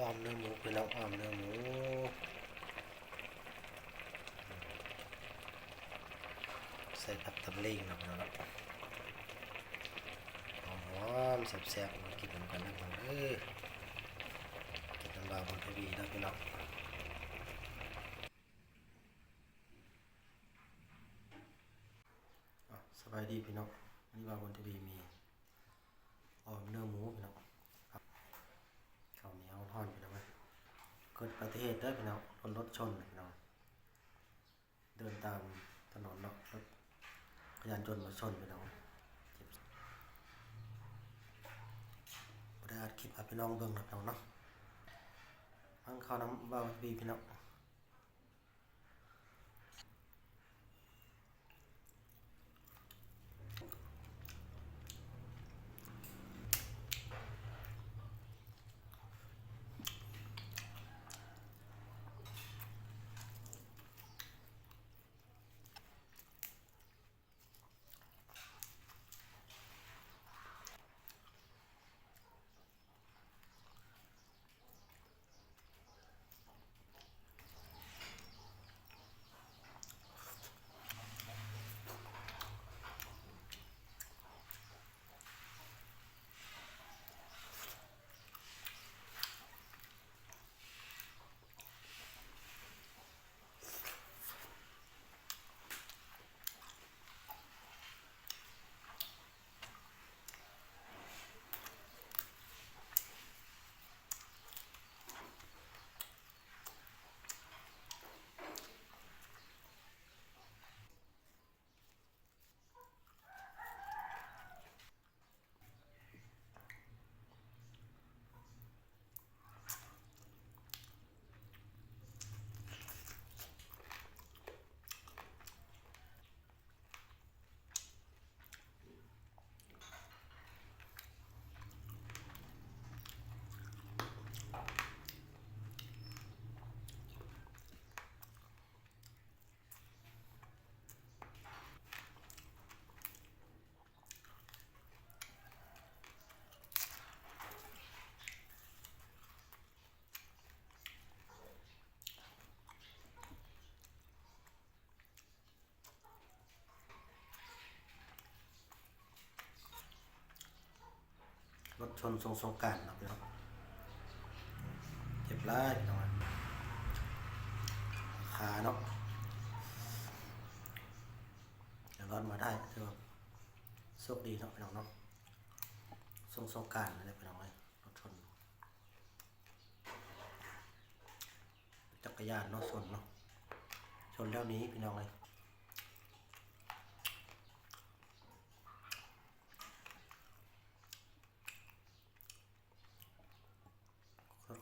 อ้อมเนื้อหมูพี่น้องอ้อมเนื้อหมูใส่ผัดตำลิงเนาะพี่น้องหอมๆแซ่บๆมากินกันนะพี่น้องกินน้ำบาบนทีวีนะพี่น้องสบายดีพี่น้องวันนี้บาบนทีวีมีอ้อมเนื้อหมูพี่น้องข้าวเหนียวทอดพี่น้องเกิดอุบัติเหตุได้พี่น้องรถชนพี่น้องเดินตามถนนเนาะรถจักรยานยนต์มาชนพี่น้องบ่ได้อัดคลิปให้พี่น้องเบิ่งนะพี่น้องเนาะมันเข้าน้ำบ่าวพี่น้องรถชนสงกรานต์เนาะพี่น้องเจ็บหลายพี่น้องขาเนาะเดี๋ยวรอดมาได้ถือว่าโชคดีเนาะพี่น้องเนาะสงกรานต์อะไรพี่น้องเอ้ยรถชนจักรยานเนาะชนเนาะชนแล้วนี้พี่น้องเอ้ย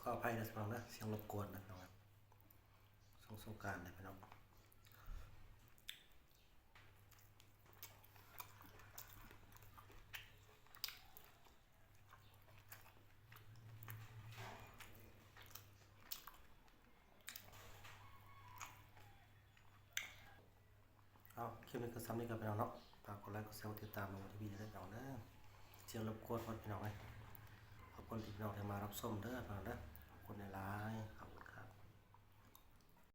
ขออภัยนะพี่น้องนะเสียงรบกวนนะพี่น้องสงกรานต์นะพี่น้องคลิปนี้ก็ซ้ำนี้กับพี่น้องเนาะฝากกดไลค์กดแชร์ติดตามมาที่วีได้พี่น้องนะเสียงรบกวนพี่น้องขอบคุณที่พี่น้องที่มารับชมเด้อพี่น้องนะขอบคุณหลายๆครับ